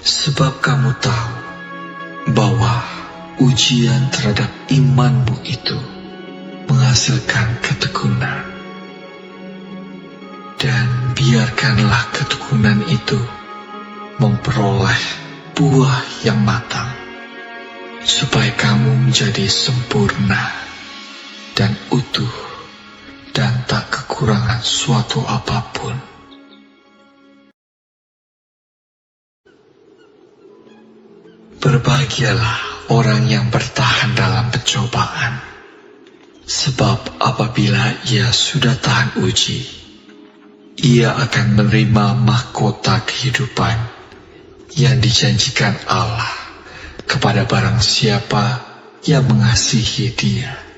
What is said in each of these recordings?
Sebab kamu tahu bahwa ujian terhadap imanmu itu menghasilkan ketekunan. Dan biarkanlah ketekunan itu memperoleh buah yang matang, supaya kamu menjadi sempurna dan utuh dan tak kekurangan suatu apapun. Berbahagialah orang yang bertahan dalam pencobaan, sebab apabila ia sudah tahan uji, ia akan menerima mahkota kehidupan yang dijanjikan Allah kepada barang siapa yang mengasihi Dia.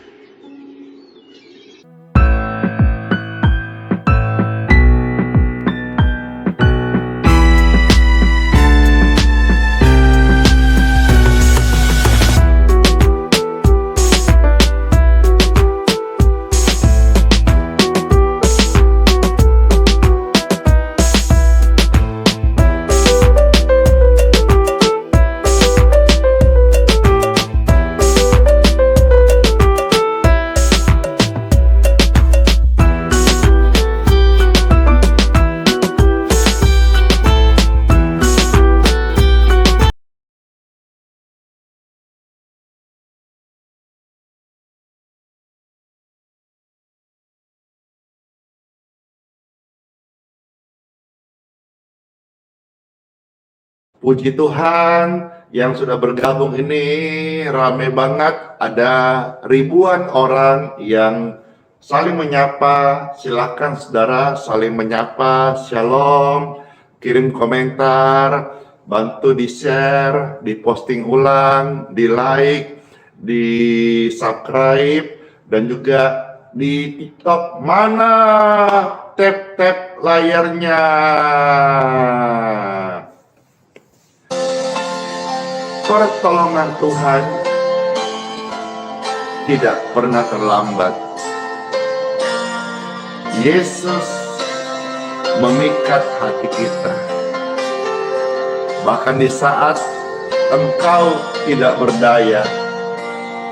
Puji Tuhan, yang sudah bergabung ini rame banget. Ada ribuan orang yang saling menyapa. Silakan saudara saling menyapa. Shalom, kirim komentar, bantu di share, di posting ulang, di like, di subscribe, dan juga di TikTok. Mana tap layarnya? Pertolongan Tuhan tidak pernah terlambat. Yesus memikat hati kita. Bahkan di saat engkau tidak berdaya,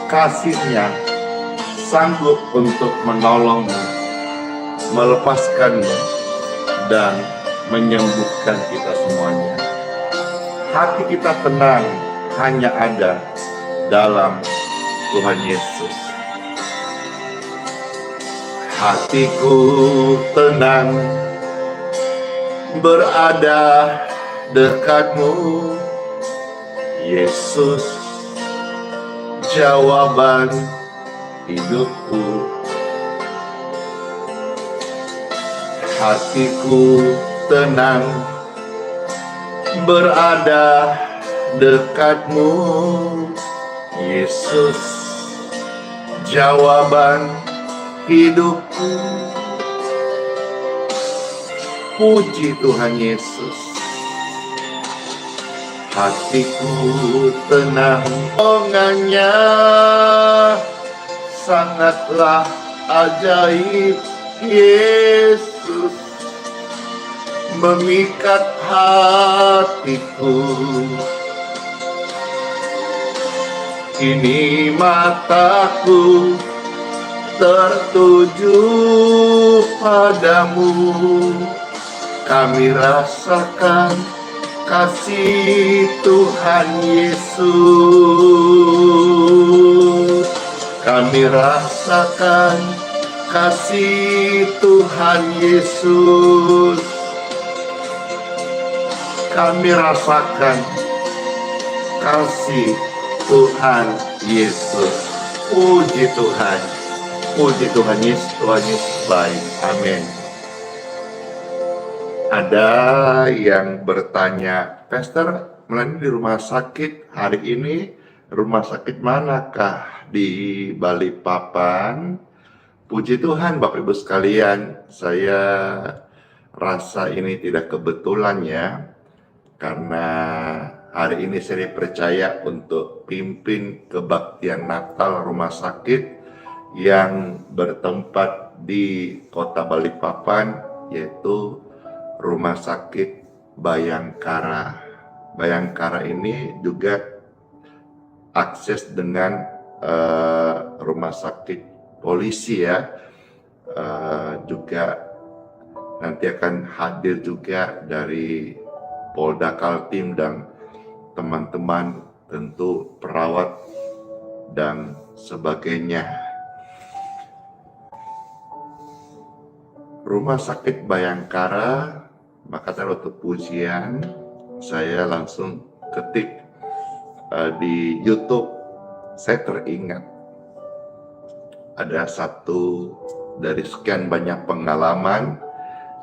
kasih-Nya sanggup untuk menolongmu, melepaskanmu, dan menyembuhkan kita semuanya. Hati kita tenang hanya ada dalam Tuhan Yesus. Hatiku tenang berada dekatmu, Yesus, jawaban hidupku. Hatiku tenang berada dekatmu, Yesus, jawaban hidupku. Puji Tuhan Yesus. Hatiku tenang, tangannya sangatlah ajaib. Yesus memikat hatiku. Kini mataku tertuju padamu. Kami rasakan kasih Tuhan Yesus. Kami rasakan kasih Tuhan Yesus. Kami rasakan kasih Tuhan Yesus. Puji Tuhan. Puji Tuhan Yesus. Tuhan Yesus baik. Amin. Ada yang bertanya, Pastor, Melani di rumah sakit hari ini, rumah sakit manakah? Di Balikpapan. Puji Tuhan Bapak Ibu sekalian, saya rasa ini tidak kebetulan ya, karena hari ini saya dipercaya untuk pimpin kebaktian Natal rumah sakit yang bertempat di Kota Balikpapan, yaitu Rumah Sakit Bayangkara. Bayangkara ini juga akses dengan rumah sakit polisi ya. Juga nanti akan hadir juga dari Polda Kaltim dan teman-teman, tentu perawat dan sebagainya. Rumah Sakit Bayangkara, maka waktu pujian saya langsung ketik di YouTube. Saya teringat ada satu dari sekian banyak pengalaman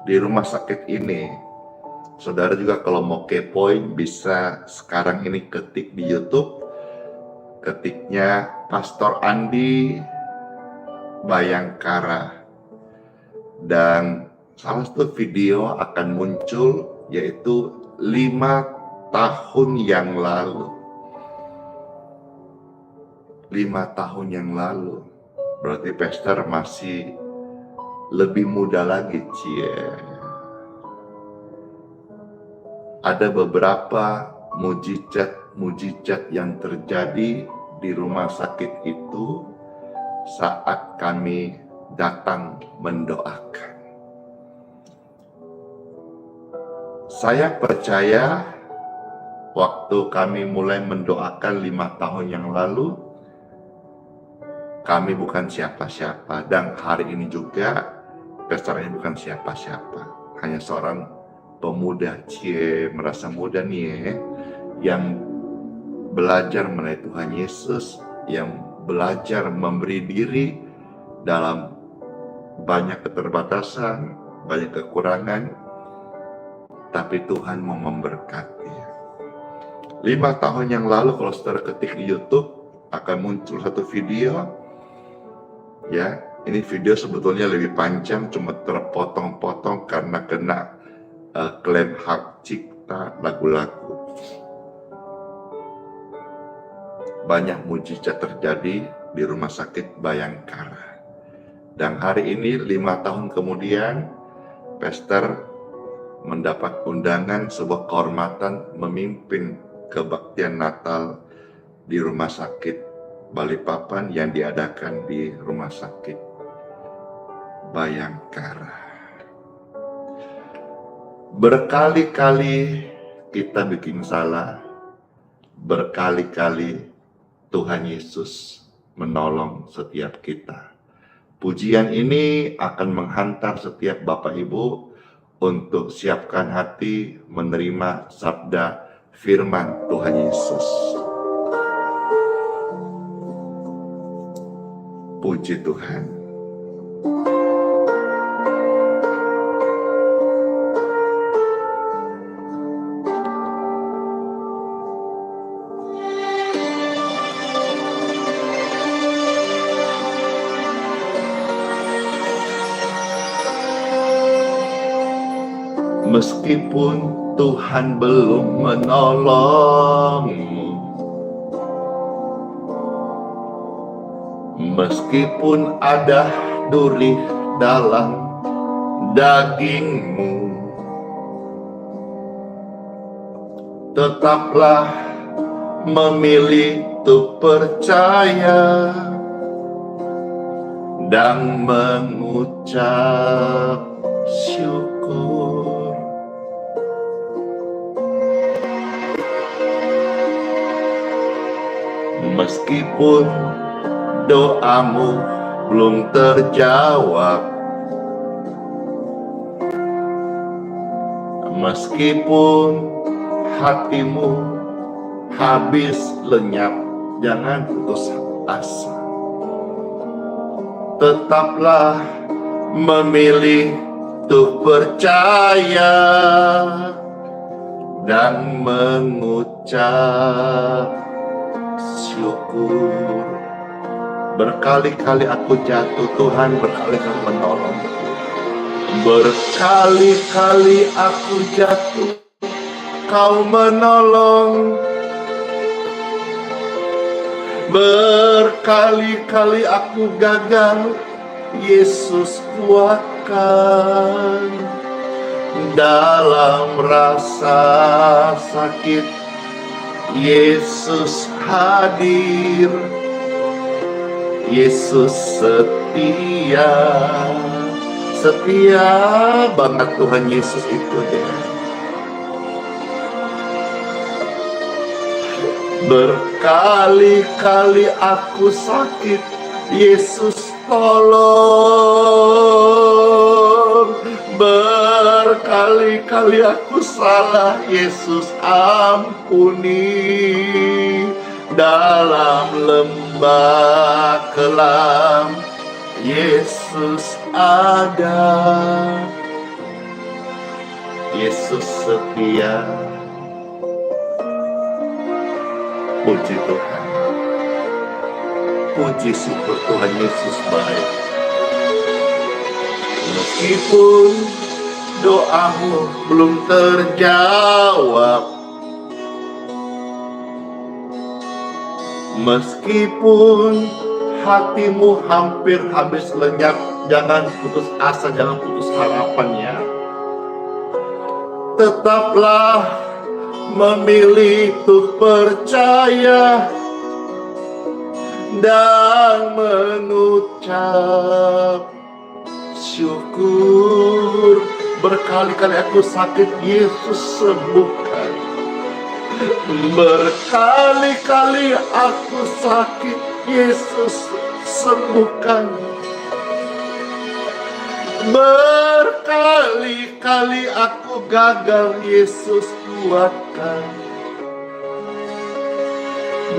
di rumah sakit ini. Saudara juga kalau mau kepoin bisa sekarang ini ketik di YouTube, ketiknya Pastor Andi Bayangkara, dan salah satu video akan muncul yaitu 5 tahun yang lalu. 5 tahun yang lalu, berarti Pastor masih lebih muda lagi, cie. Ada beberapa mujizat yang terjadi di rumah sakit itu saat kami datang mendoakan. Saya percaya waktu kami mulai mendoakan 5 tahun yang lalu, kami bukan siapa-siapa, dan hari ini juga Pastor ini bukan siapa-siapa, hanya seorang pemuda, merasa muda nih yang belajar mengenai Tuhan Yesus, yang belajar memberi diri dalam banyak keterbatasan, banyak kekurangan, tapi Tuhan mau memberkati. 5 tahun yang lalu kalau saudara ketik di YouTube akan muncul satu video. Ya, ini video sebetulnya lebih panjang, cuma terpotong-potong karena kena klaim hak cipta lagu-lagu. Banyak mujizat terjadi di Rumah Sakit Bayangkara. Dan hari ini 5 tahun kemudian, Pastor mendapat undangan sebuah kehormatan memimpin kebaktian Natal di Rumah Sakit Balikpapan yang diadakan di Rumah Sakit Bayangkara. Berkali-kali kita bikin salah, berkali-kali Tuhan Yesus menolong setiap kita. Pujian ini akan menghantar setiap Bapak Ibu untuk siapkan hati menerima sabda firman Tuhan Yesus. Puji Tuhan. Meskipun Tuhan belum menolongmu, meskipun ada duri dalam dagingmu, tetaplah memilih untuk percaya dan mengucap syukur. Meskipun doamu belum terjawab, meskipun hatimu habis lenyap, jangan putus asa. Tetaplah memilih untuk percaya dan mengucap syukur. Berkali-kali aku jatuh, Tuhan berkali-kali menolongku. Berkali-kali aku jatuh, Kau menolong. Berkali-kali aku gagal, Yesus kuatkan. Dalam rasa sakit, Yesus hadir. Yesus setia. Setia banget Tuhan Yesus itu deh. Berkali-kali aku sakit, Yesus tolong. Berkali-kali aku salah, Yesus ampuni. Dalam lembah kelam, Yesus ada. Yesus setia. Puji Tuhan. Puji syukur Tuhan Yesus baik. Meskipun doamu belum terjawab, meskipun hatimu hampir habis lenyap, jangan putus asa, jangan putus harapan ya. Tetaplah memilih untuk percaya dan mengucap syukur. Berkali-kali aku sakit, Yesus sembuhkan. Berkali-kali aku sakit, Yesus sembuhkan. Berkali-kali aku gagal, Yesus kuatkan.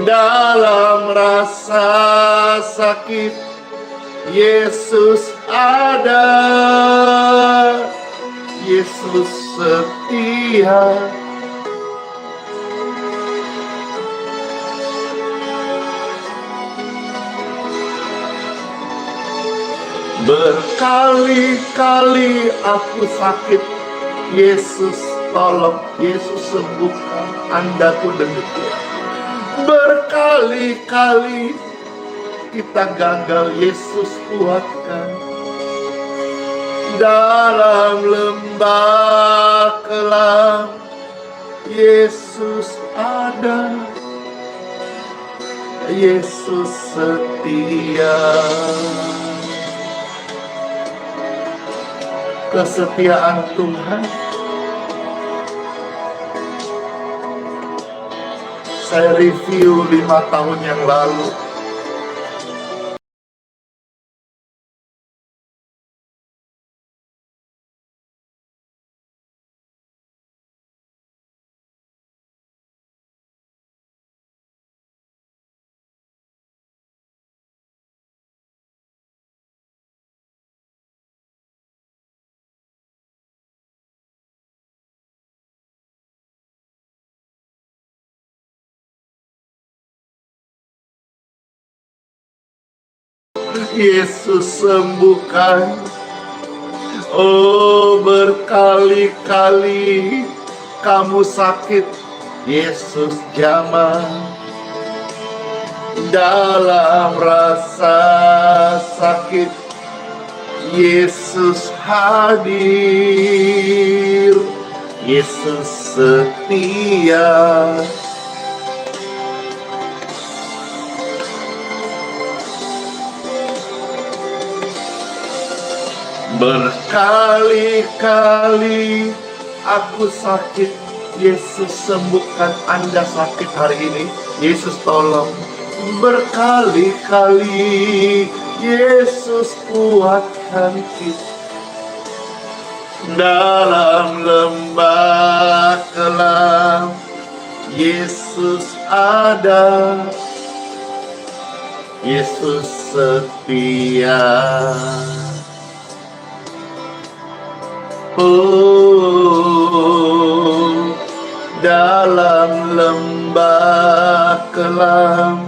Dalam rasa sakit, Yesus ada. Yesus setia. Berkali-kali aku sakit, Yesus tolong, Yesus sembuhkan. Anda pun demikian. Berkali-kali kita gagal, Yesus kuatkan. Dalam lembah kelam, Yesus ada. Yesus setia. Kesetiaan Tuhan, saya review 5 tahun yang lalu. Yesus sembuhkan. Oh, berkali-kali kamu sakit, Yesus jamah. Dalam rasa sakit, Yesus hadir. Yesus setia. Berkali-kali aku sakit, Yesus sembuhkan. Anda sakit hari ini, Yesus tolong. Berkali-kali Yesus kuatkan kita. Dalam lembah kelam, Yesus ada. Yesus setia. Oh, dalam lembah kelam,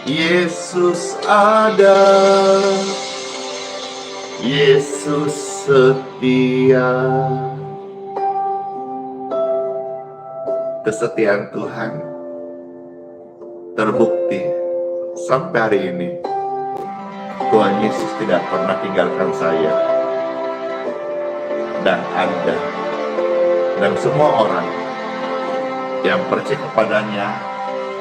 Yesus ada. Yesus setia. kesetiaan Tuhan terbukti sampai hari ini. Tuhan Yesus tidak pernah tinggalkan saya dan Anda dan semua orang yang percaya kepadanya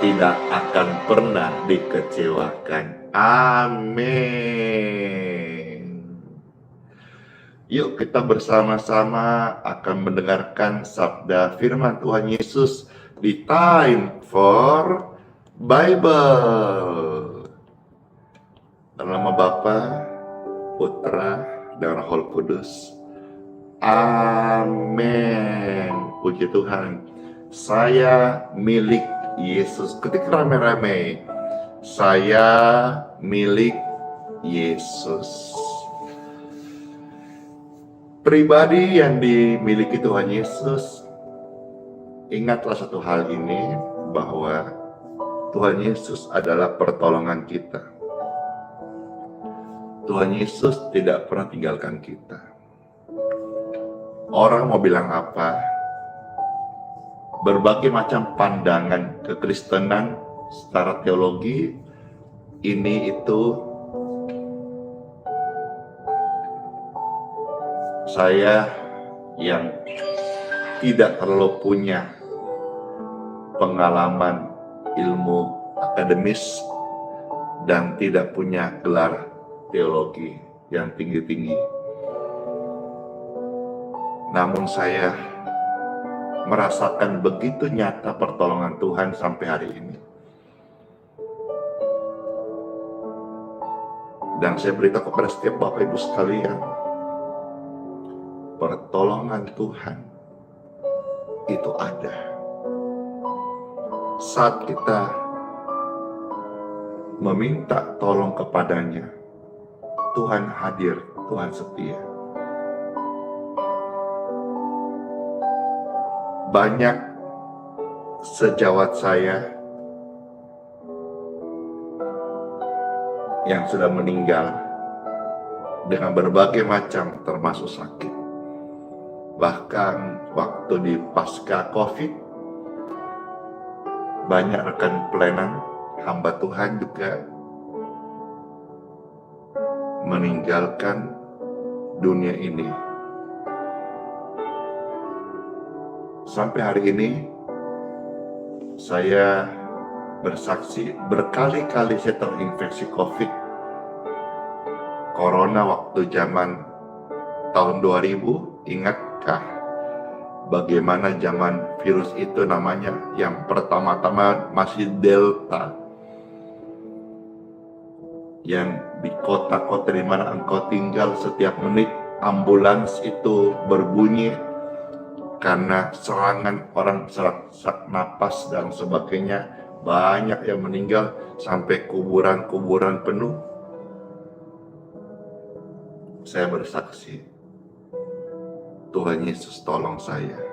tidak akan pernah dikecewakan. Amin. Yuk kita bersama-sama akan mendengarkan sabda firman Tuhan Yesus di Time for Bible. Dalam nama Bapa, Putra, dan Roh Kudus. Amin. Puji Tuhan. Saya milik Yesus. Ketik rame-rame. Saya milik Yesus. Pribadi yang dimiliki Tuhan Yesus, ingatlah satu hal ini, bahwa Tuhan Yesus adalah pertolongan kita. Tuhan Yesus tidak pernah tinggalkan kita. Orang mau bilang apa, berbagai macam pandangan kekristenan secara teologi, ini itu, saya yang tidak terlalu punya pengalaman ilmu akademis dan tidak punya gelar teologi yang tinggi-tinggi. Namun saya merasakan begitu nyata pertolongan Tuhan sampai hari ini. Dan saya beritahu kepada setiap Bapak Ibu sekalian, pertolongan Tuhan itu ada. Saat kita meminta tolong kepadanya, Tuhan hadir, Tuhan setia. Banyak sejawat saya yang sudah meninggal dengan berbagai macam termasuk sakit. Bahkan waktu di pasca COVID, banyak rekan pelayanan hamba Tuhan juga meninggalkan dunia ini. Sampai hari ini saya bersaksi berkali-kali saya terinfeksi COVID, Corona waktu zaman tahun 2000. Ingatkah bagaimana zaman virus itu namanya, yang pertama-tama masih Delta, yang di kota-kota di mana engkau tinggal setiap menit ambulans itu berbunyi karena serangan orang sesak napas dan sebagainya. Banyak yang meninggal sampai kuburan-kuburan penuh. Saya bersaksi, Tuhan Yesus tolong saya.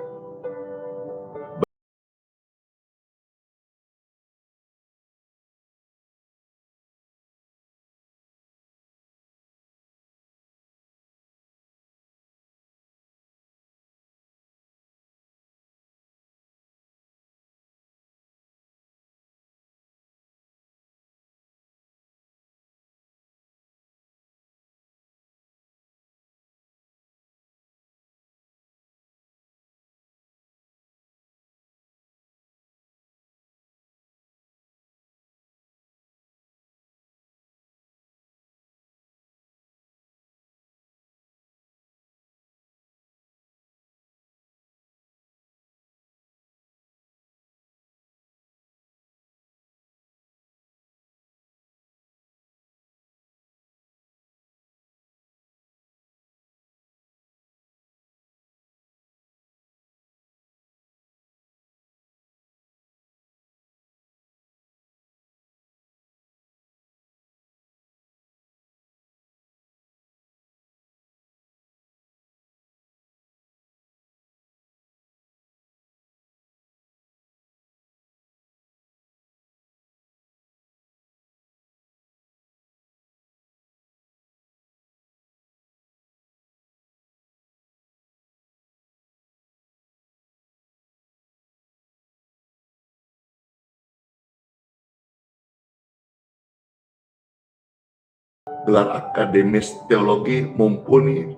gelar akademis teologi mumpuni,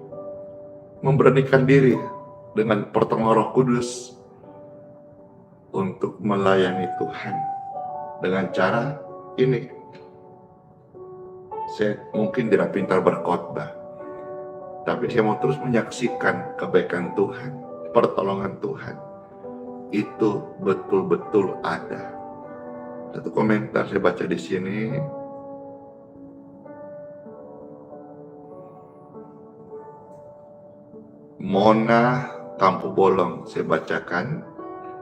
memberanikan diri dengan pertolongan Roh Kudus untuk melayani Tuhan dengan cara ini. Saya mungkin tidak pintar berkhotbah, tapi saya mau terus menyaksikan kebaikan Tuhan, pertolongan Tuhan. Itu betul-betul ada. Satu komentar saya baca di sini. Mona Tampu Bolong, saya bacakan.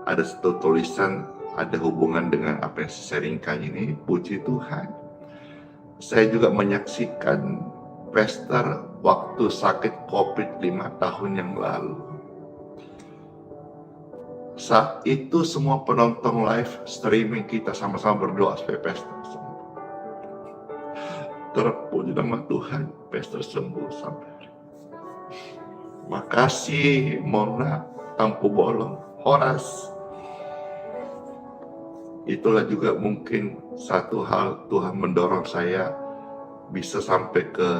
Ada satu tulisan, ada hubungan dengan apa yang saya sharingkan ini. Puji Tuhan. Saya juga menyaksikan Pastor waktu sakit COVID 5 tahun yang lalu. Saat itu semua penonton live streaming kita sama-sama berdoa supaya Pastor sembuh. Terpuji nama Tuhan, Pastor sembuh sampai hari ini. Makasih Mona Tampu Bolong, Horas. Itulah juga mungkin satu hal Tuhan mendorong saya bisa sampai ke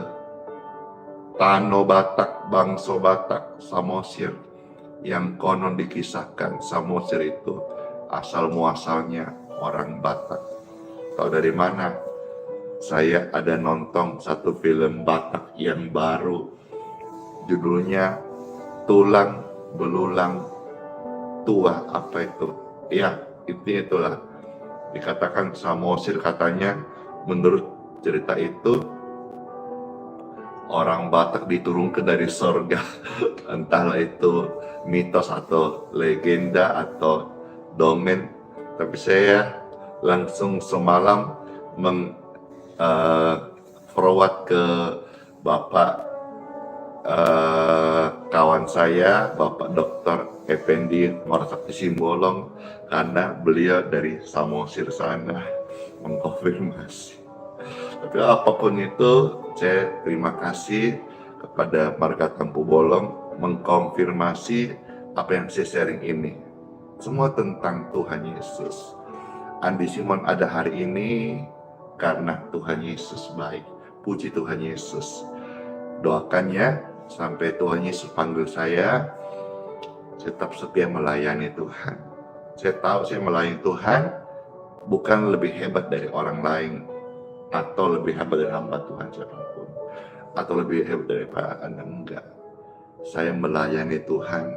Tano Batak, Bangso Batak, Samosir, yang konon dikisahkan Samosir itu asal muasalnya orang Batak. Tahu dari mana? Saya ada nonton satu film Batak yang baru, judulnya Tulang Belulang Tua, apa itu? Ya, itulah. Dikatakan Samosir, katanya menurut cerita itu orang Batak diturunkan dari surga. Entahlah itu mitos atau legenda atau domen, tapi saya langsung semalam forward ke Bapak kawan saya, Bapak Dr. Effendi Marasakti Simbolong, karena beliau dari Samosir sana mengkonfirmasi. Tapi apapun itu, saya terima kasih kepada Marga Tampu Bolong mengkonfirmasi apa yang saya sharing ini. Semua tentang Tuhan Yesus. Andi Simon ada hari ini karena Tuhan Yesus baik. Puji Tuhan Yesus. Doakannya sampai Tuhan Yesus panggil saya tetap setia melayani Tuhan. Saya tahu saya melayani Tuhan bukan lebih hebat dari orang lain, atau lebih hebat dari hamba Tuhan siapapun, atau lebih hebat daripada Anda, enggak. Saya melayani Tuhan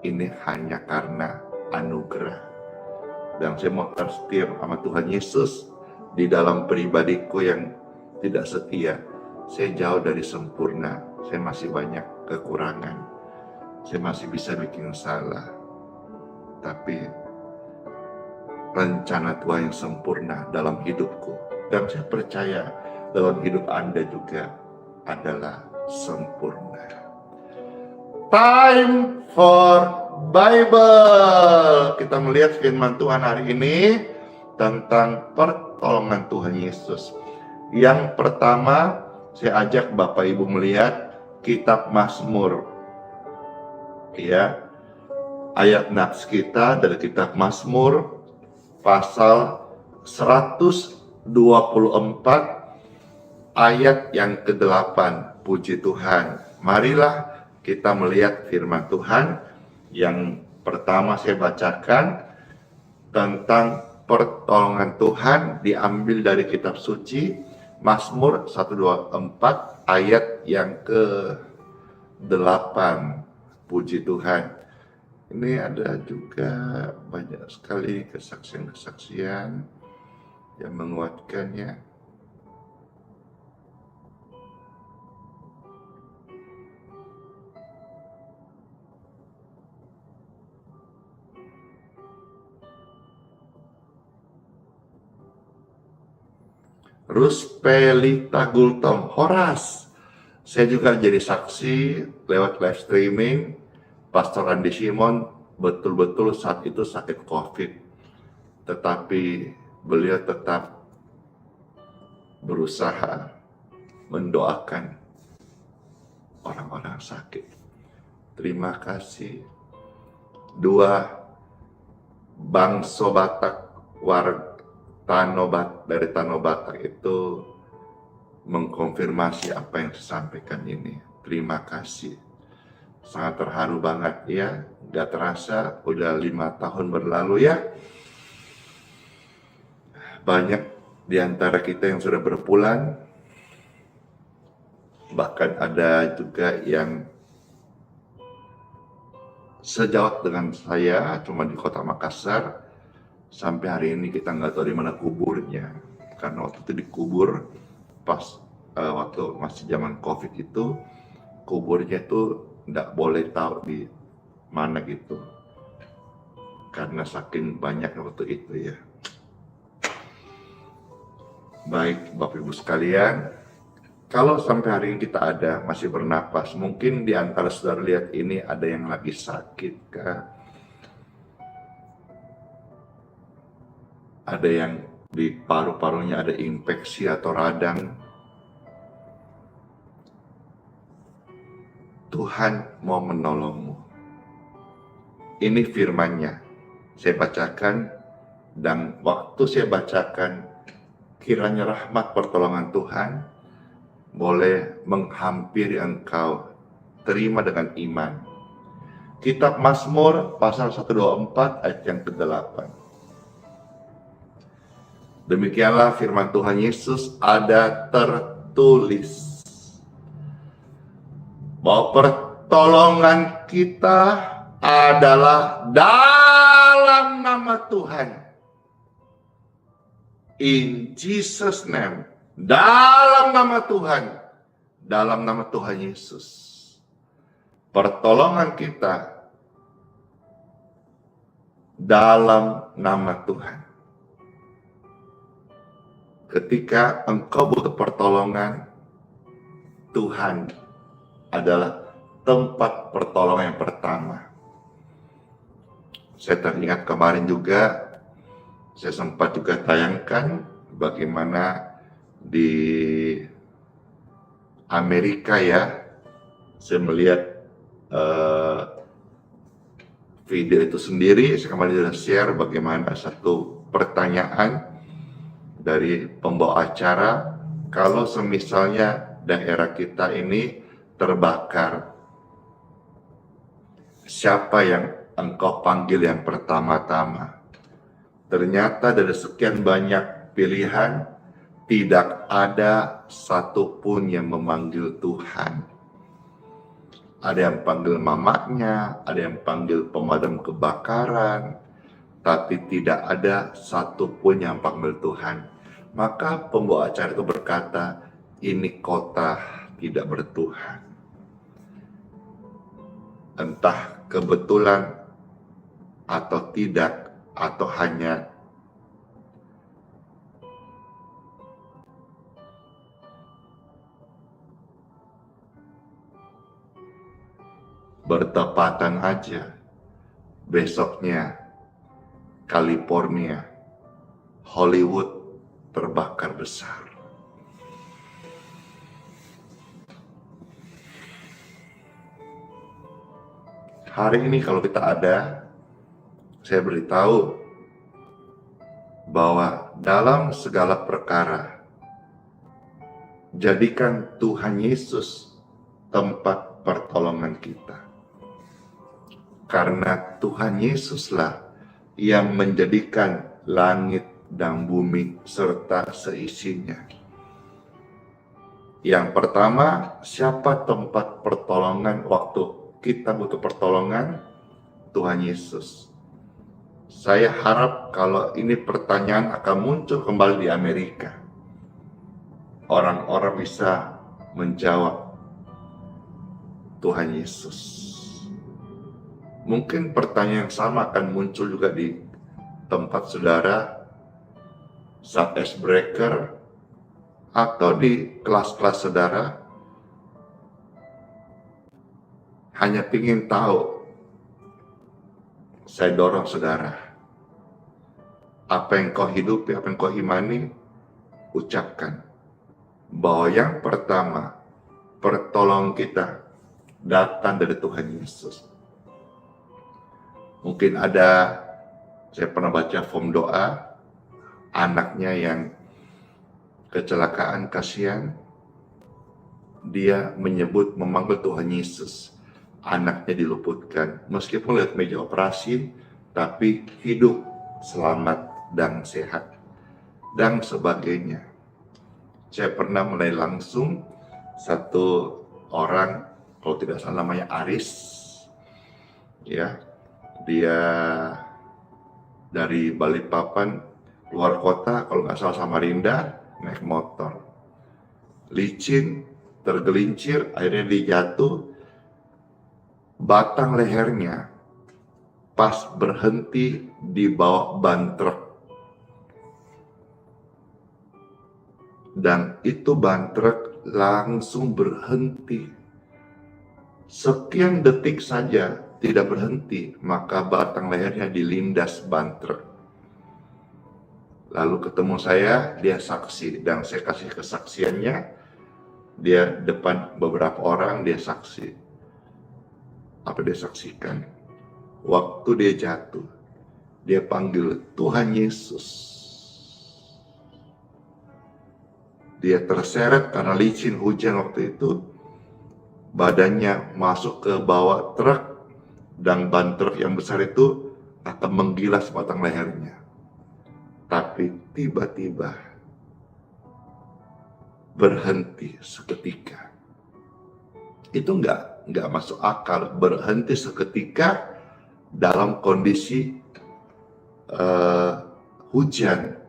ini hanya karena anugerah. Dan saya mau setia sama Tuhan Yesus. Di dalam pribadiku yang tidak setia, saya jauh dari sempurna. Saya masih banyak kekurangan. Saya masih bisa bikin salah. Tapi rencana Tuhan yang sempurna dalam hidupku, dan saya percaya dalam hidup Anda juga adalah sempurna. Time for Bible. Kita melihat firman Tuhan hari ini tentang pertolongan Tuhan Yesus. Yang pertama, saya ajak Bapak Ibu melihat kitab Mazmur. Ya, ayat nats kita dari kitab Mazmur pasal 124 ayat yang ke-8. Puji Tuhan. Marilah kita melihat firman Tuhan. Yang pertama saya bacakan tentang pertolongan Tuhan, diambil dari kitab suci Mazmur 124 ayat yang ke-8. Puji Tuhan. Ini ada juga banyak sekali kesaksian-kesaksian yang menguatkannya. Ruspelita Gultom, Horas. Saya juga jadi saksi lewat live streaming. Pastor Andi Simon betul-betul saat itu sakit COVID. Tetapi beliau tetap berusaha mendoakan orang-orang sakit. Terima kasih. 2 Bangso Batak dari Tano Batak itu mengkonfirmasi apa yang saya sampaikan ini. Terima kasih. Sangat terharu banget ya. Gak terasa udah 5 tahun berlalu ya. Banyak di antara kita yang sudah berpulang. Bahkan ada juga yang sejauh dengan saya, cuma di kota Makassar. Sampai hari ini kita nggak tahu di mana kuburnya. Karena waktu itu dikubur pas waktu masih zaman COVID itu, kuburnya itu nggak boleh tahu di mana gitu. Karena saking banyak waktu itu ya. Baik Bapak Ibu sekalian, kalau sampai hari ini kita ada, masih bernapas, mungkin di antara saudara lihat ini ada yang lagi sakit kah? Ada yang di paru-parunya ada infeksi atau radang. Tuhan mau menolongmu. Ini firman-Nya. Saya bacakan, dan waktu saya bacakan, kiranya rahmat pertolongan Tuhan boleh menghampiri engkau, terima dengan iman. Kitab Mazmur pasal 124 ayat yang ke-8. Demikianlah firman Tuhan Yesus, ada tertulis bahwa pertolongan kita adalah dalam nama Tuhan. In Jesus name, dalam nama Tuhan, dalam nama Tuhan Yesus. Pertolongan kita dalam nama Tuhan. Ketika engkau butuh pertolongan, Tuhan adalah tempat pertolongan yang pertama. Saya teringat kemarin juga, saya sempat juga tayangkan bagaimana di Amerika ya, saya melihat video itu sendiri. Saya kemarin sudah share bagaimana satu pertanyaan dari pembawa acara, kalau semisalnya daerah kita ini terbakar, siapa yang engkau panggil yang pertama-tama? Ternyata dari sekian banyak pilihan, tidak ada satupun yang memanggil Tuhan. Ada yang panggil mamanya, ada yang panggil pemadam kebakaran, tapi tidak ada satupun yang panggil Tuhan. Maka pembawa acara itu berkata, ini kota tidak bertuhan. Entah kebetulan atau tidak, atau hanya bertepatan aja, besoknya California, Hollywood terbakar besar. Hari ini kalau kita ada, saya beritahu bahwa dalam segala perkara, jadikan Tuhan Yesus tempat pertolongan kita. Karena Tuhan Yesuslah yang menjadikan langit dan bumi serta seisinya. Yang pertama, siapa tempat pertolongan waktu kita butuh pertolongan? Tuhan Yesus. Saya harap kalau ini pertanyaan akan muncul kembali di Amerika, orang-orang bisa menjawab Tuhan Yesus. Mungkin pertanyaan yang sama akan muncul juga di tempat saudara saat icebreaker atau di kelas-kelas saudara. Hanya ingin tahu, saya dorong saudara, apa yang kau hidupi, apa yang kau imani, ucapkan bahwa yang pertama, pertolongan kita datang dari Tuhan Yesus. Mungkin ada, saya pernah baca form doa, anaknya yang kecelakaan, kasihan, dia memanggil Tuhan Yesus. Anaknya diluputkan, meskipun lewat meja operasi, tapi hidup, selamat, dan sehat, dan sebagainya. Saya pernah melihat langsung satu orang, kalau tidak salah namanya Aris, ya, dia dari Balikpapan luar kota, kalau nggak salah Samarinda, naik motor, licin, tergelincir, akhirnya dia jatuh, batang lehernya pas berhenti di bawah ban truk. Dan itu ban truk langsung berhenti. Sekian detik saja tidak berhenti, maka batang lehernya dilindas ban truk. Lalu ketemu saya, dia saksi, dan saya kasih kesaksiannya. Dia depan beberapa orang, dia saksi. Apa dia saksikan? Waktu dia jatuh, dia panggil Tuhan Yesus. Dia terseret karena licin hujan waktu itu. Badannya masuk ke bawah truk, dan ban truk yang besar itu akan menggilas batang lehernya. Tapi tiba-tiba berhenti seketika. Itu nggak masuk akal, berhenti seketika dalam kondisi hujan,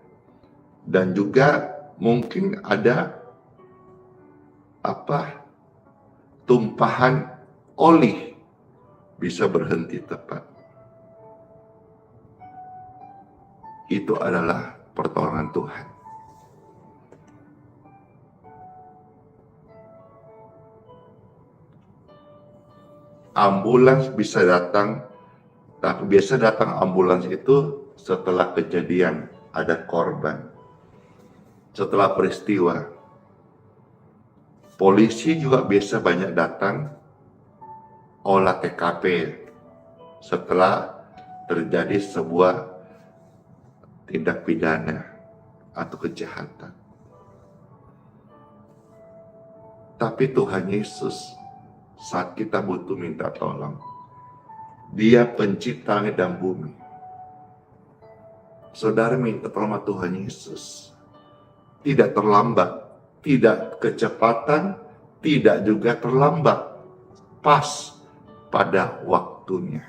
dan juga mungkin ada tumpahan oli, bisa berhenti tepat. Itu adalah pertolongan Tuhan. Ambulans bisa datang, tapi biasa datang ambulans itu setelah kejadian, ada korban. Setelah peristiwa, polisi juga biasa banyak datang olah TKP setelah terjadi sebuah tindak pidana atau kejahatan. Tapi Tuhan Yesus, saat kita butuh minta tolong, Dia pencipta langit dan bumi. Saudara minta tolong Tuhan Yesus. Tidak terlambat, tidak kecepatan, tidak juga terlambat, pas pada waktunya.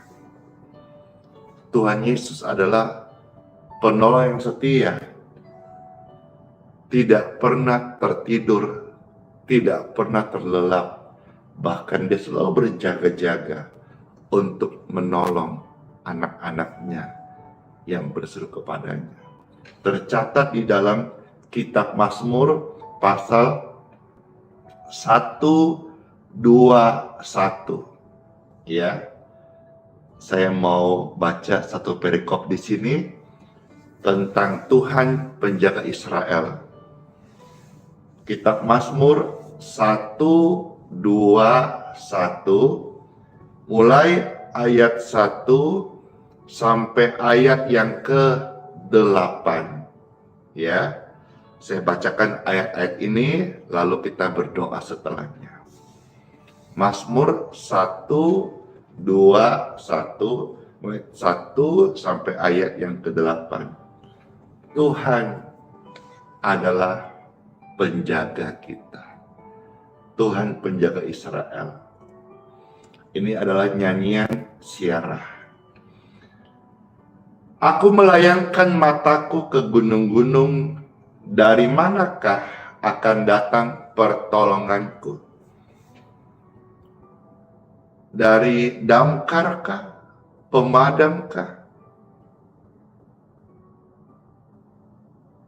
Tuhan Yesus adalah penolong yang setia, tidak pernah tertidur, tidak pernah terlelap, bahkan dia selalu berjaga-jaga untuk menolong anak-anaknya yang berseru kepadanya. Tercatat di dalam Kitab Mazmur pasal 121. Ya. Saya mau baca satu perikop di sini tentang Tuhan penjaga Israel. Kitab Mazmur 121 mulai ayat 1 sampai ayat yang ke-8. Ya. Saya bacakan ayat-ayat ini, lalu kita berdoa setelahnya. Mazmur 121, mulai 1 sampai ayat yang ke-8. Tuhan adalah penjaga kita. Tuhan penjaga Israel. Ini adalah nyanyian Syarah. Aku melayangkan mataku ke gunung-gunung, dari manakah akan datang pertolonganku? Dari damkarkah? Pemadamkah?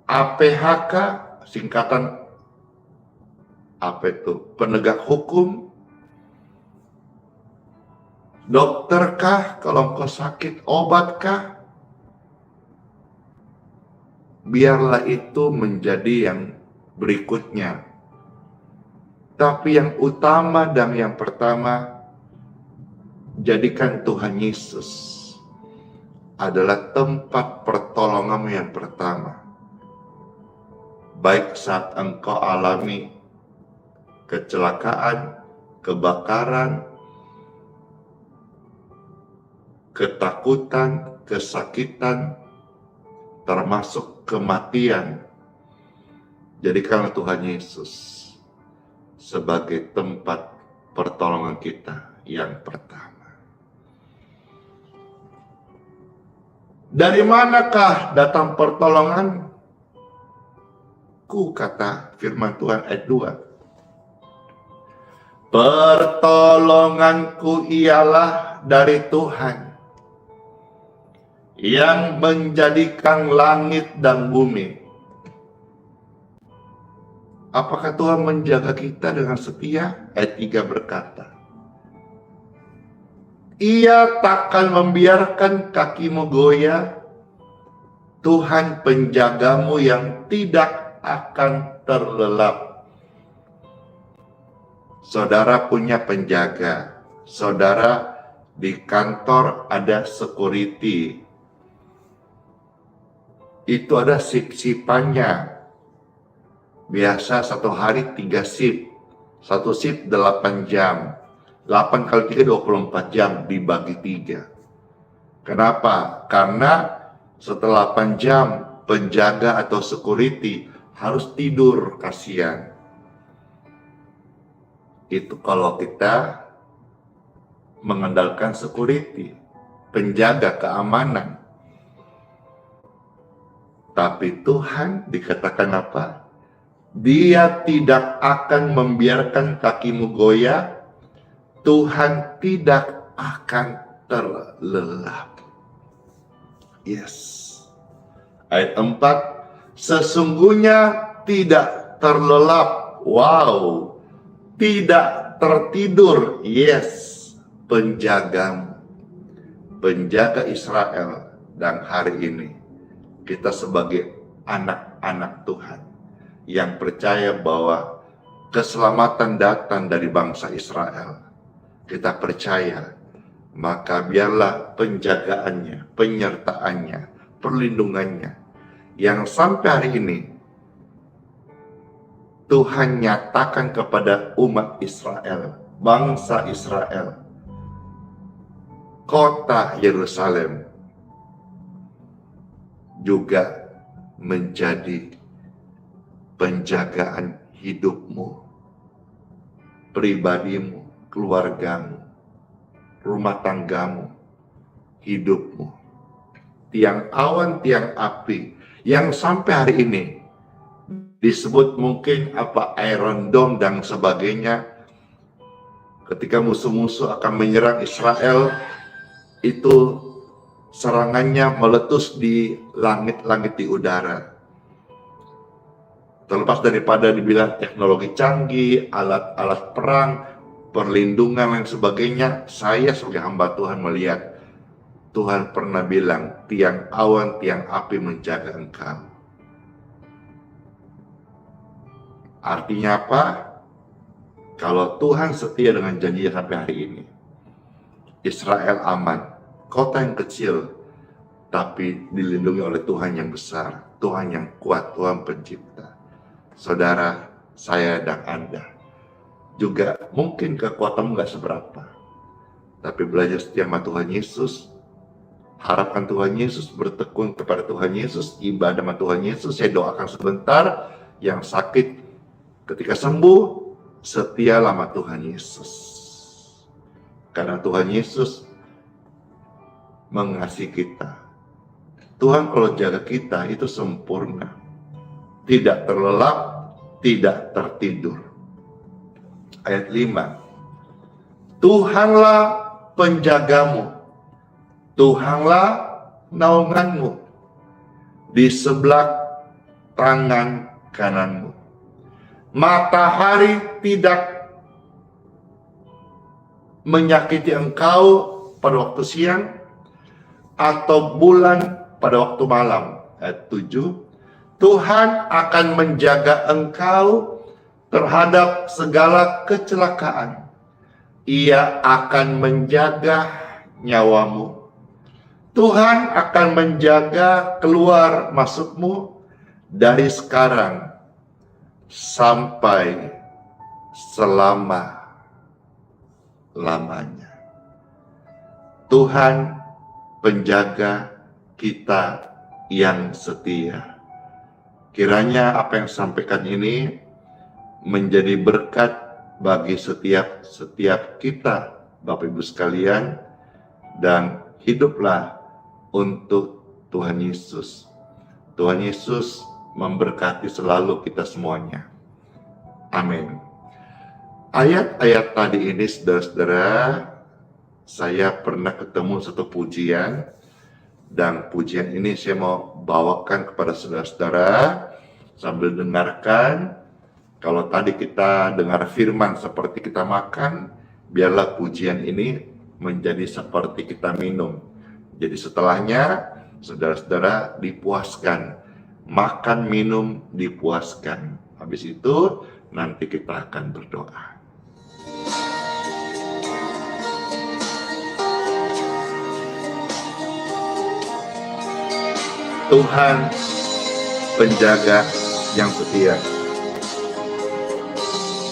APHK, singkatan apa itu? Penegak hukum? Dokterkah? Kalau engkau sakit, obatkah? Biarlah itu menjadi yang berikutnya. Tapi yang utama dan yang pertama, jadikan Tuhan Yesus adalah tempat pertolongan yang pertama. Baik saat engkau alami kecelakaan, kebakaran, ketakutan, kesakitan, termasuk kematian. Jadikanlah Tuhan Yesus sebagai tempat pertolongan kita yang pertama. Dari manakah datang pertolongan? Kata firman Tuhan ayat 2. Pertolonganku ialah dari Tuhan yang menjadikan langit dan bumi. Apakah Tuhan menjaga kita dengan setia? Ayat 3 berkata, Ia takkan membiarkan kakimu goyah. Tuhan penjagamu yang tidak akan terlelap. Saudara punya penjaga. Saudara di kantor ada security. Itu ada sip-sipannya. Biasa satu hari 3 sip. Satu sip 8 jam. 8 kali 3 24 jam dibagi 3. Kenapa? Karena setelah 8 jam penjaga atau security harus tidur, kasihan. Itu kalau kita mengandalkan security, penjaga keamanan. Tapi Tuhan dikatakan apa? Dia tidak akan membiarkan kakimu goyah. Tuhan tidak akan terlelap. Yes. Ayat 4. Sesungguhnya tidak terlelap. Wow. Tidak tertidur. Yes. Penjagamu. Penjaga Israel. Dan hari ini kita sebagai anak-anak Tuhan yang percaya bahwa keselamatan datang dari bangsa Israel. Kita percaya, maka biarlah penjagaannya, penyertaannya, perlindungannya yang sampai hari ini Tuhan nyatakan kepada umat Israel, bangsa Israel, kota Yerusalem juga menjadi penjagaan hidupmu, pribadimu, keluargamu, rumah tanggamu, hidupmu. Tiang awan, tiang api yang sampai hari ini disebut mungkin Iron Dome dan sebagainya. Ketika musuh-musuh akan menyerang Israel, itu serangannya meletus di langit-langit di udara. Terlepas daripada dibilang teknologi canggih, alat-alat perang, perlindungan dan sebagainya, saya sebagai hamba Tuhan melihat Tuhan pernah bilang, tiang awan, tiang api menjaga engkau. Artinya apa? Kalau Tuhan setia dengan janjinya sampai hari ini, Israel aman, kota yang kecil, tapi dilindungi oleh Tuhan yang besar, Tuhan yang kuat, Tuhan pencipta. Saudara, saya dan Anda juga mungkin kekuatanmu gak seberapa, tapi belajar setia sama Tuhan Yesus, harapkan Tuhan Yesus, bertekun kepada Tuhan Yesus, ibadah sama Tuhan Yesus. Saya doakan sebentar yang sakit, ketika sembuh, setialah sama Tuhan Yesus. Karena Tuhan Yesus mengasihi kita. Tuhan kalau jaga kita itu sempurna. Tidak terlelap, tidak tertidur. Ayat 5. Tuhanlah penjagamu. Tuhanlah naunganmu di sebelah tangan kananmu. Matahari tidak menyakiti engkau pada waktu siang atau bulan pada waktu malam. Ayat 7. Tuhan akan menjaga engkau terhadap segala kecelakaan. Ia akan menjaga nyawamu. Tuhan akan menjaga keluar masukmu dari sekarang sampai selama-lamanya. Tuhan penjaga kita yang setia. Kiranya apa yang sampaikan ini menjadi berkat bagi setiap kita, Bapak Ibu sekalian, dan hiduplah untuk Tuhan Yesus. Tuhan Yesus memberkati selalu kita semuanya. Amin. Ayat-ayat tadi ini, saudara-saudara, saya pernah ketemu satu pujian, dan pujian ini saya mau bawakan kepada saudara-saudara sambil dengarkan. Kalau tadi kita dengar firman seperti kita makan, biarlah pujian ini menjadi seperti kita minum. Jadi setelahnya, saudara-saudara dipuaskan. Makan, minum, dipuaskan. Habis itu, nanti kita akan berdoa. Tuhan penjaga yang setia.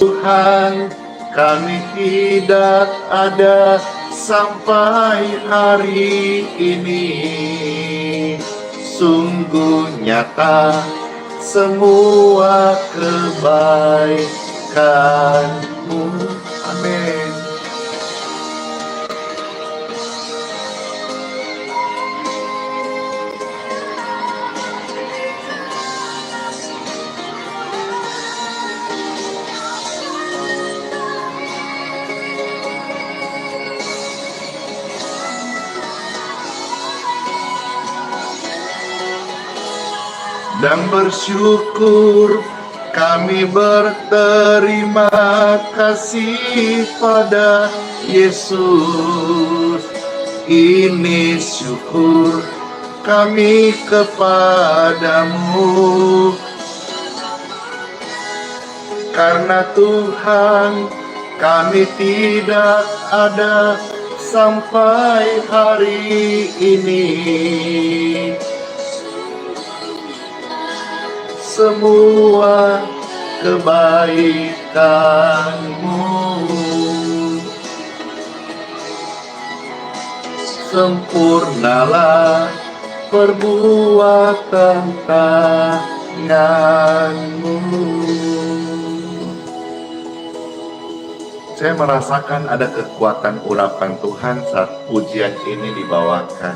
Tuhan, kami tidak ada sampai hari ini. Sungguh nyata semua kebaikan-Mu. Amin. Dan bersyukur kami berterima kasih pada Yesus. Ini syukur kami kepadamu, karena Tuhan kami tidak ada sampai hari ini. Semua kebaikan-Mu sempurnalah perbuatan tangan-Mu. Saya merasakan ada kekuatan urapan Tuhan saat pujian ini dibawakan.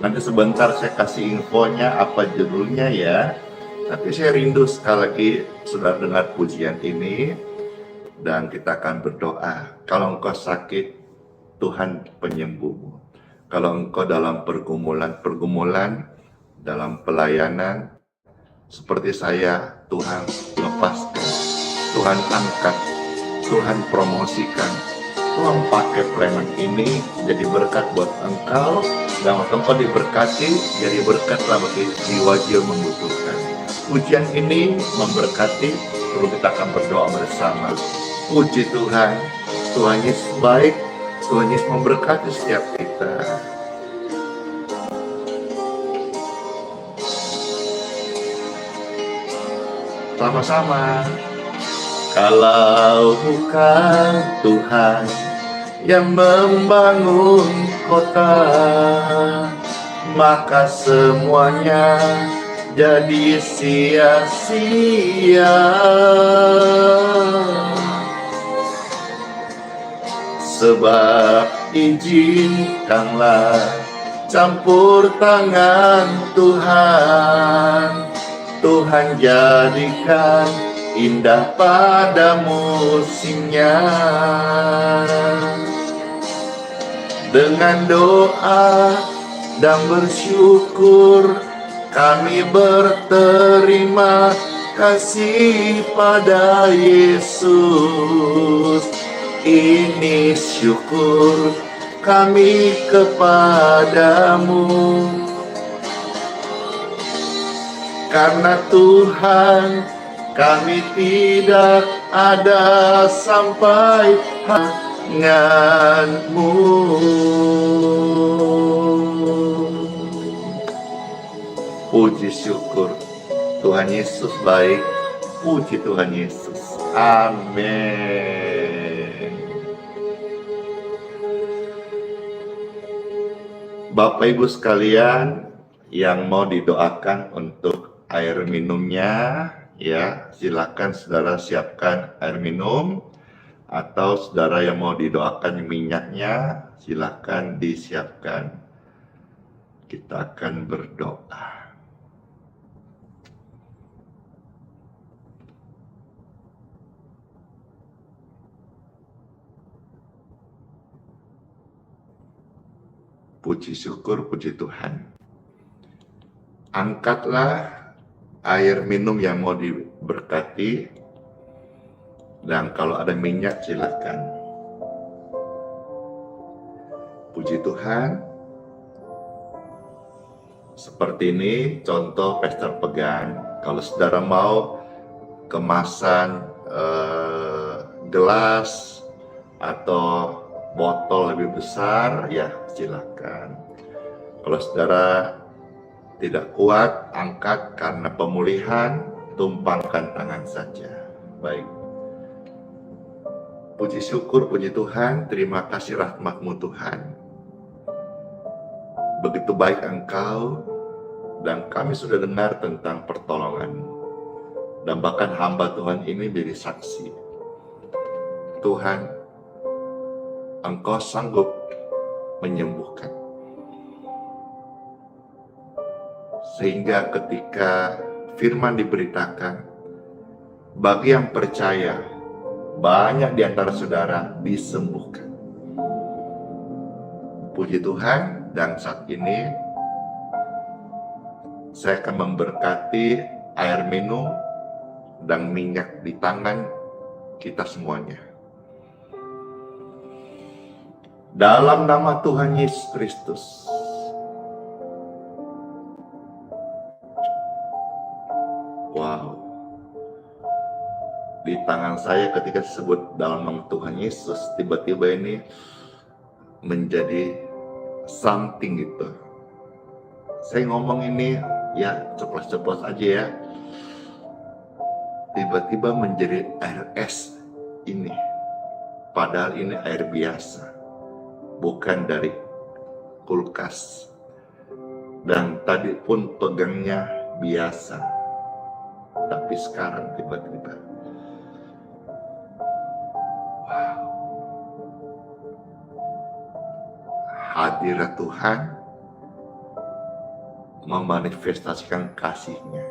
Nanti sebentar saya kasih infonya apa judulnya ya. Tapi saya rindu sekali lagi sudah dengar pujian ini, dan kita akan berdoa. Kalau engkau sakit, Tuhan penyembuhmu. Kalau engkau dalam pergumulan, dalam pelayanan, seperti saya, Tuhan lepaskan, Tuhan angkat, Tuhan promosikan, Tuhan pakai pelayanan ini jadi berkat buat engkau, dan waktu engkau diberkati, jadi berkatlah bagi jiwa-jiwa membutuhkan. Pujian ini memberkati, perlu kita akan berdoa bersama. Puji Tuhan, Tuhan Yesus baik, Tuhan Yesus memberkati setiap kita. Sama-sama. Kalau bukan Tuhan yang membangun kota, maka semuanya jadi sia-sia. Sebab izinkanlah campur tangan Tuhan, Tuhan jadikan indah pada musimnya. Dengan doa dan bersyukur kami berterima kasih pada Yesus. Ini syukur kami kepadamu, karena Tuhan kami tidak ada sampai tangan-Mu. Puji syukur, Tuhan Yesus baik. Puji Tuhan Yesus. Amin. Bapak Ibu sekalian yang mau didoakan untuk air minumnya, ya silakan saudara siapkan air minum, atau saudara yang mau didoakan minyaknya, silakan disiapkan. Kita akan berdoa. Puji syukur, puji Tuhan. Angkatlah air minum yang mau diberkati, dan kalau ada minyak silakan. Puji Tuhan. Seperti ini contoh pesta pegan. Kalau saudara mau kemasan gelas atau botol lebih besar, ya silakan. Kalau saudara tidak kuat, angkat karena pemulihan, tumpangkan tangan saja. Baik. Puji syukur, puji Tuhan, terima kasih rahmat-Mu Tuhan. Begitu baik Engkau, dan kami sudah dengar tentang pertolongan-Mu. Dan bahkan hamba Tuhan ini menjadi saksi. Tuhan, Engkau sanggup menyembuhkan. Sehingga ketika firman diberitakan, bagi yang percaya, banyak di antara saudara disembuhkan. Puji Tuhan, dan saat ini saya akan memberkati air minum dan minyak di tangan kita semuanya. Dalam nama Tuhan Yesus Kristus. Wow. Di tangan saya ketika disebut dalam nama Tuhan Yesus, tiba-tiba ini menjadi something gitu. Saya ngomong ini ya ceplos-ceplos aja ya. Tiba-tiba menjadi air es ini. Padahal ini air biasa. Bukan dari kulkas. Dan tadi pun pegangnya biasa. Tapi sekarang tiba-tiba. Wow. Hadirat Tuhan memanifestasikan kasih-Nya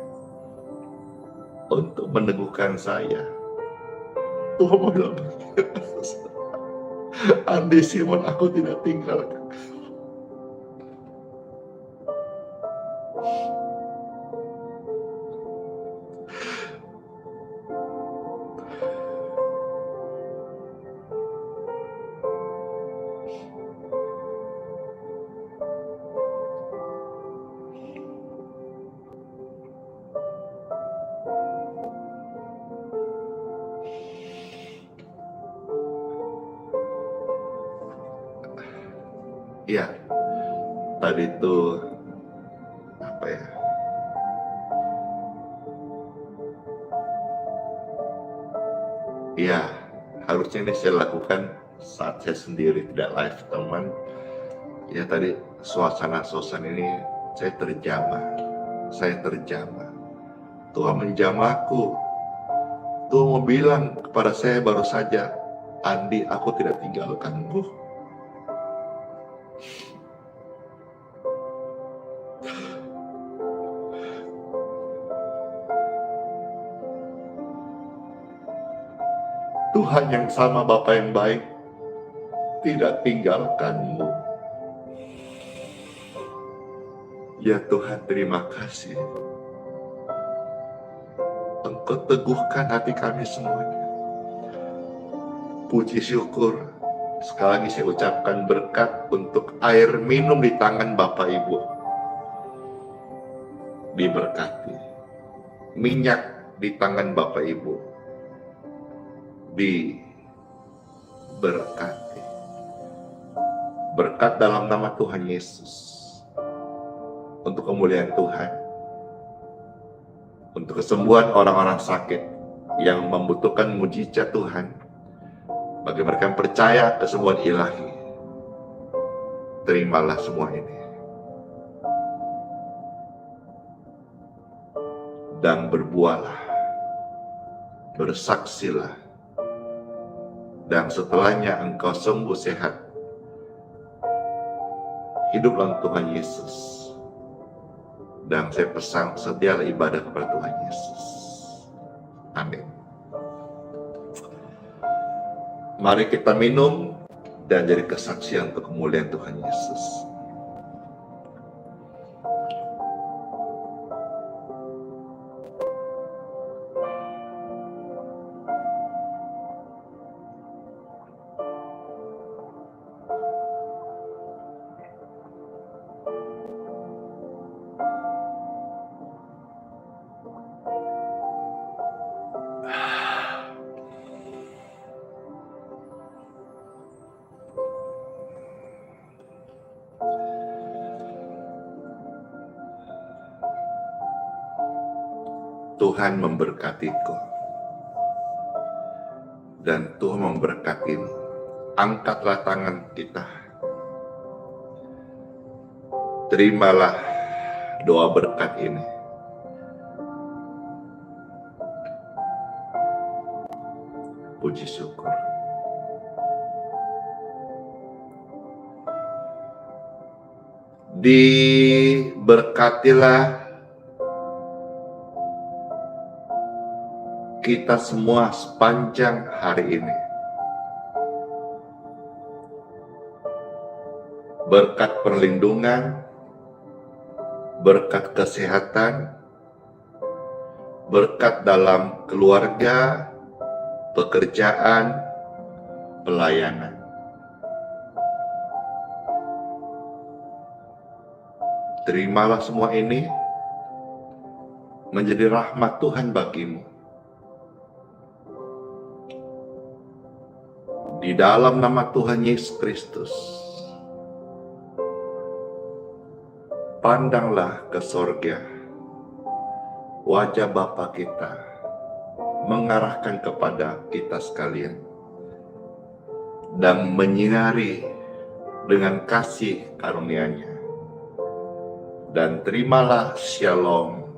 untuk meneguhkan saya. Tuhan bilang, Andi Simon, aku tidak tinggalkan. Iya, tadi itu apa ya? Iya, harusnya ini saya lakukan saat saya sendiri tidak live teman. Ya tadi suasana ini saya terjamah. Tuhan menjamahku. Tuhan mau bilang kepada saya baru saja, Andi, aku tidak tinggalkanmu. Tuhan yang sama, Bapa yang baik, tidak tinggalkanmu. Ya Tuhan, terima kasih. Engkau teguhkan hati kami semuanya. Puji syukur. Sekali lagi saya ucapkan berkat untuk air minum di tangan Bapak Ibu. Diberkati. Minyak di tangan Bapak Ibu. Diberkati. Berkat dalam nama Tuhan Yesus. Untuk kemuliaan Tuhan. Untuk kesembuhan orang-orang sakit. yang membutuhkan mujizat Tuhan, bagi mereka yang percaya kesembuhan ilahi, terimalah semua ini. Dan berbuahlah, bersaksilah, dan setelahnya engkau sembuh sehat, hiduplah Tuhan Yesus. Dan saya pesan, setialah ibadah kepada Tuhan Yesus. Amin. Mari kita minum dan jadi kesaksian untuk kemuliaan Tuhan Yesus. Tuhan memberkatiku dan Tuhan memberkatimu. Angkatlah tangan kita. Terimalah doa berkat ini. Puji syukur. Diberkatilah kita semua sepanjang hari ini. Berkat perlindungan, berkat kesehatan, berkat dalam keluarga, pekerjaan, pelayanan. Terimalah semua ini menjadi rahmat Tuhan bagimu. Di dalam nama Tuhan Yesus Kristus, pandanglah ke sorga, wajah Bapa kita mengarahkan kepada kita sekalian, dan menyinari dengan kasih karunia-Nya. Dan terimalah shalom,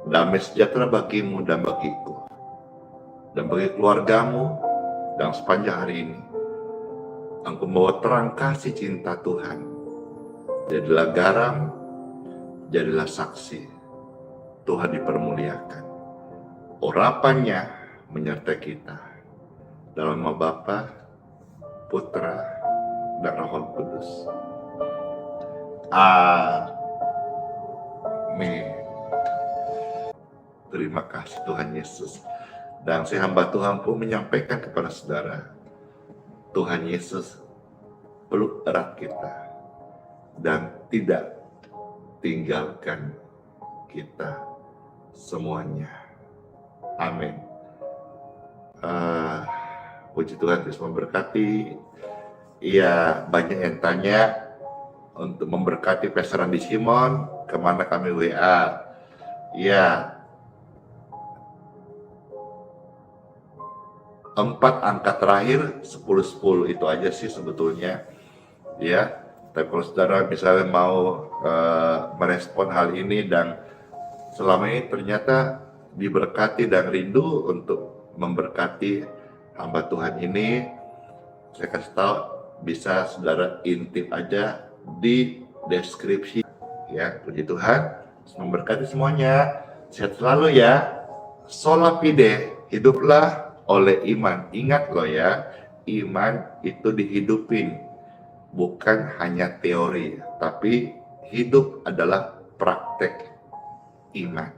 damai sejahtera bagimu dan bagiku, dan bagi keluargamu. Dan sepanjang hari ini, engkau membawa terang kasih cinta Tuhan. Jadilah garam, jadilah saksi. Tuhan dipermuliakan. Urapannya menyertai kita. Dalam nama Bapa, Putra, dan Roh Kudus. Amin. Terima kasih Tuhan Yesus. Dan saya hamba Tuhan pun menyampaikan kepada saudara, Tuhan Yesus peluk erat kita dan tidak tinggalkan kita semuanya. Amin. Puji Tuhan, Yesus memberkati. Iya, banyak yang tanya untuk memberkati Pastor Andi Simon, kemana kami WA. Iya, 4 angka terakhir 10-10 itu aja sih sebetulnya, ya. Tapi kalau saudara misalnya mau merespon hal ini dan selama ini ternyata diberkati dan rindu untuk memberkati hamba Tuhan ini, saya kasih tahu bisa saudara intip aja di deskripsi, ya. Puji Tuhan, memberkati semuanya, sehat selalu ya. Sola fide, hiduplah oleh iman. Ingat loh ya, iman itu dihidupin, bukan hanya teori, tapi hidup adalah praktek iman.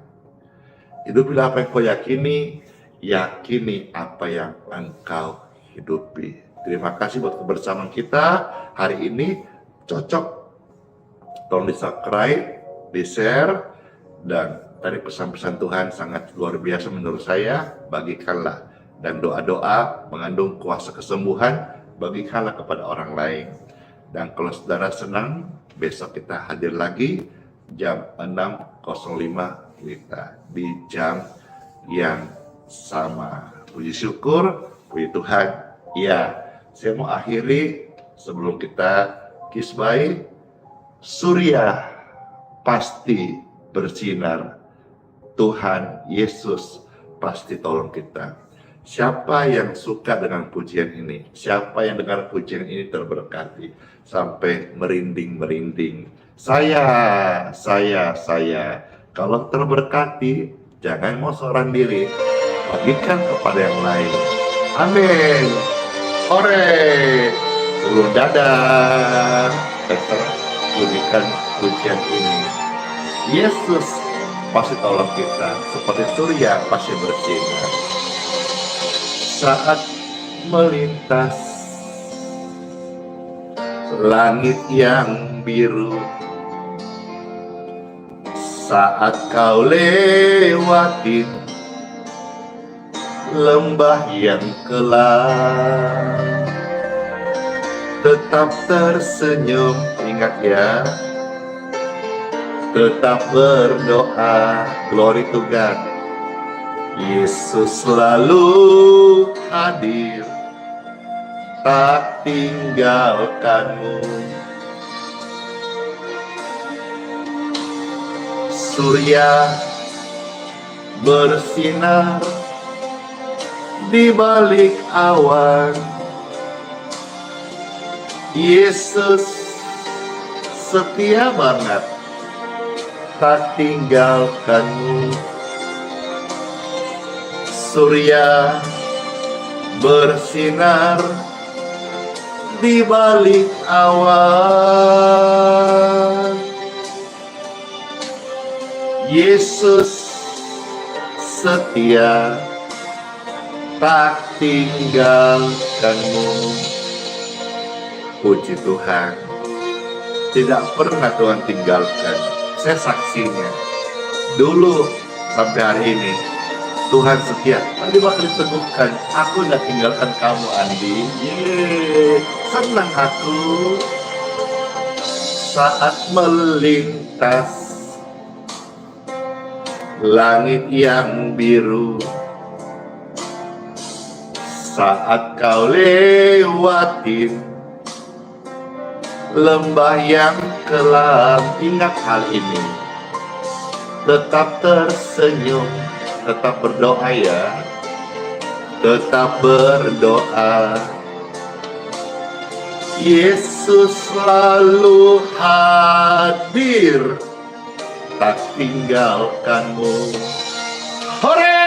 Hidupilah apa yang kau yakini, yakini apa yang engkau hidupi. Terima kasih buat kebersamaan kita hari ini. Cocok, tolong di-subscribe, di-share, dan tadi pesan-pesan Tuhan sangat luar biasa menurut saya. Bagikanlah, dan doa-doa mengandung kuasa kesembuhan, bagikanlah kepada orang lain. Dan kalau saudara senang, besok kita hadir lagi jam 6.05 WITA, di jam yang sama. Puji syukur, puji Tuhan. Ya, saya mau akhiri sebelum kita kisbai. Surya pasti bersinar. Tuhan Yesus pasti tolong kita. Siapa yang suka dengan pujian ini? Siapa yang dengar pujian ini terberkati sampai merinding-merinding? Saya. Kalau terberkati, jangan mau seorang diri, bagikan kepada yang lain. Amin. Hore. Ulun dadah. Pastor, bunyikan pujian ini. Yesus pasti tolong kita, seperti surya pasti bersinar. Saat melintas langit yang biru, saat kau lewatin lembah yang kelam, tetap tersenyum, ingat ya, tetap berdoa. Glory to God. Yesus selalu hadir, tak tinggalkanmu. Surya bersinar di balik awan. Yesus setia banget, tak tinggalkanmu. Surya bersinar di balik awan. Yesus setia, tak tinggalkanmu. Puji Tuhan, tidak pernah Tuhan tinggalkan. Saya saksinya, dulu sampai hari ini Tuhan setia. Tadi bakal diteguhkan, aku udah tinggalkan kamu Andi. Yeay, senang aku. Saat melintas langit yang biru, saat kau lewatin lembah yang kelam, ingat hal ini. Tetap tersenyum, tetap berdoa ya, tetap berdoa. Yesus selalu hadir, tak tinggalkanmu. Hore!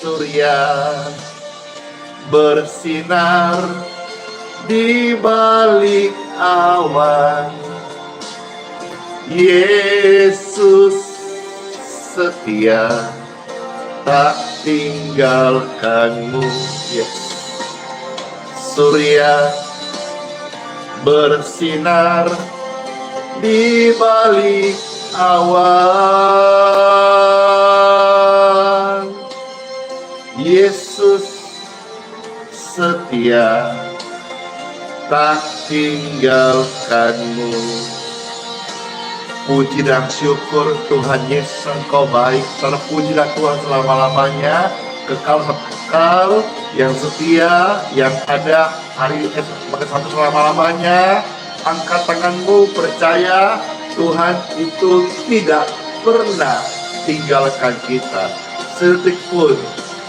Surya bersinar di balik awan. Yesus setia, tak tinggalkanmu. Yes. Surya bersinar di balik awan. Yesus setia, tak tinggalkanmu. Puji dan syukur Tuhan Yesus, Engkau baik. Terpujilah Tuhan selama-lamanya, kekal yang setia, yang ada hari sampai selama-lamanya. Angkat tanganmu, percaya Tuhan itu tidak pernah tinggalkan kita. Sedetik pun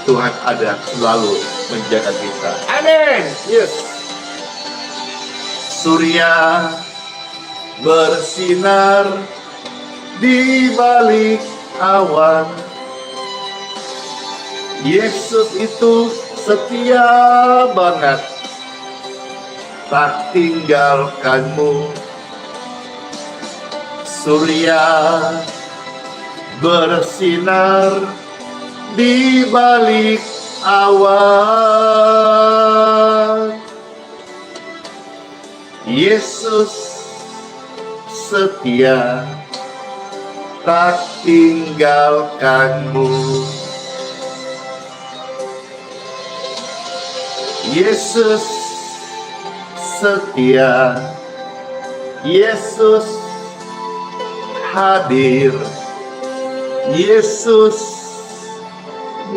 Tuhan ada selalu menjaga kita. Amin. Yes. Surya bersinar di balik awan. Yesus itu setia banget, tak tinggalkanmu. Surya bersinar di balik awan. Yesus setia, tak tinggalkanmu. Yesus setia, Yesus hadir, Yesus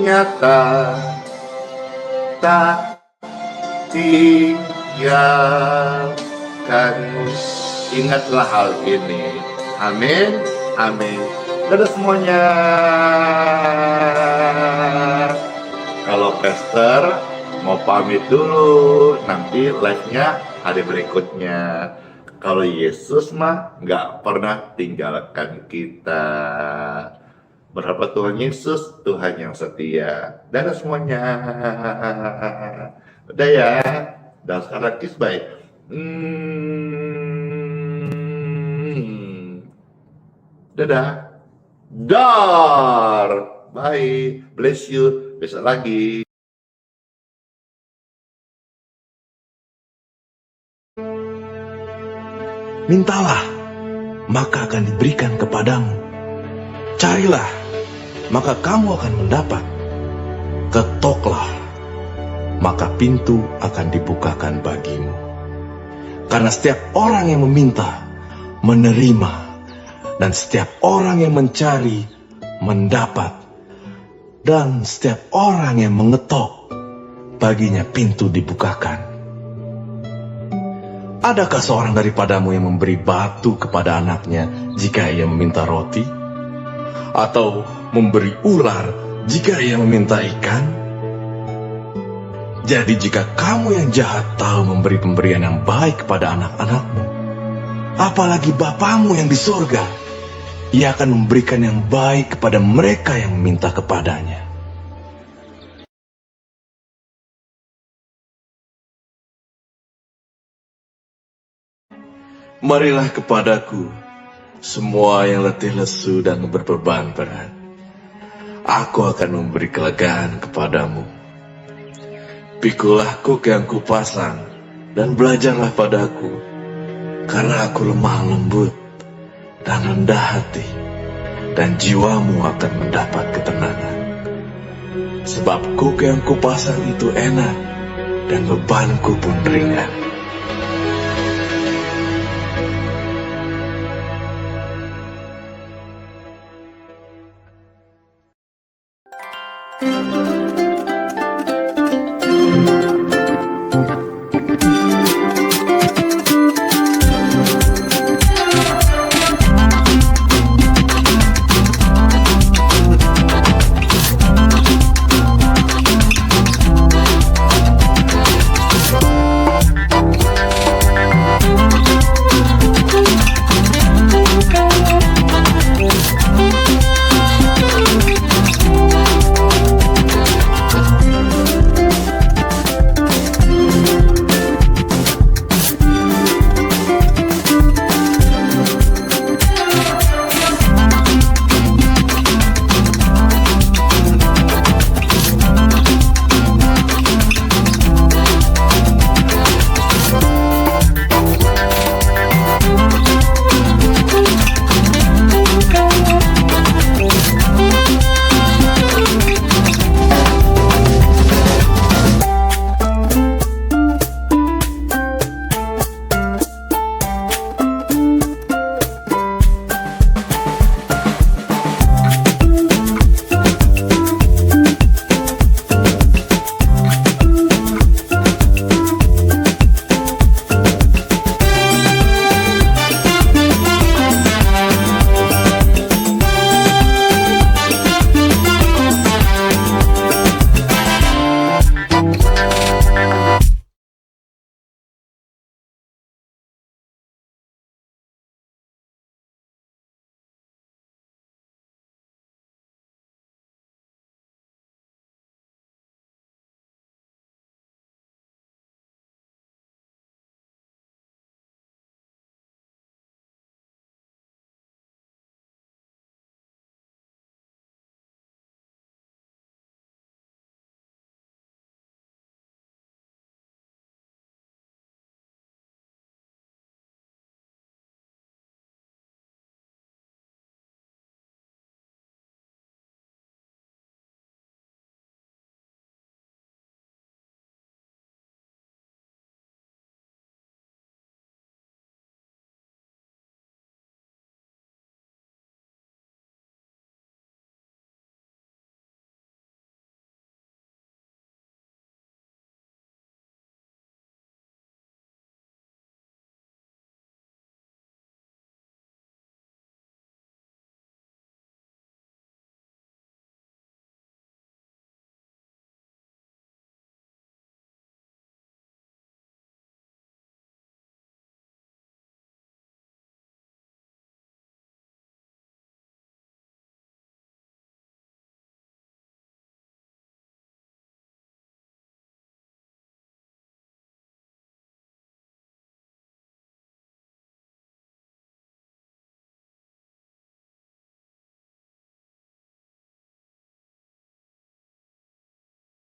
nyata tak tinggalkanmu. Ingatlah hal ini. Amin, amin. Dadah semuanya. Kalau Pastor mau pamit dulu, nanti live-nya hari berikutnya. Kalau Yesus mah nggak pernah tinggalkan kita. Berapa Tuhan Yesus, Tuhan yang setia. Dadah semuanya. Udah ya. Dan sekarang kiss bye. Dadah. Dar. Bye. Bless you. Besok lagi. Mintalah, maka akan diberikan kepadamu. Carilah, maka kamu akan mendapat. Ketoklah, maka pintu akan dibukakan bagimu. Karena setiap orang yang meminta, menerima, dan setiap orang yang mencari, mendapat. Dan setiap orang yang mengetok, baginya pintu dibukakan. Adakah seorang daripadamu yang memberi batu kepada anaknya jika ia meminta roti? Atau memberi ular jika ia meminta ikan? Jadi jika kamu yang jahat tahu memberi pemberian yang baik kepada anak-anakmu, apalagi Bapamu yang di surga, ia akan memberikan yang baik kepada mereka yang meminta kepadanya. Marilah kepadaku, semua yang letih lesu dan berbeban berat. Aku akan memberi kelegaan kepadamu. Pikulah kuk yang kupasang, dan belajarlah padaku, karena aku lemah lembut dan rendah hati, dan jiwamu akan mendapat ketenangan. Sebab kuk yang kupasang itu enak, dan bebanku pun ringan. Thank you.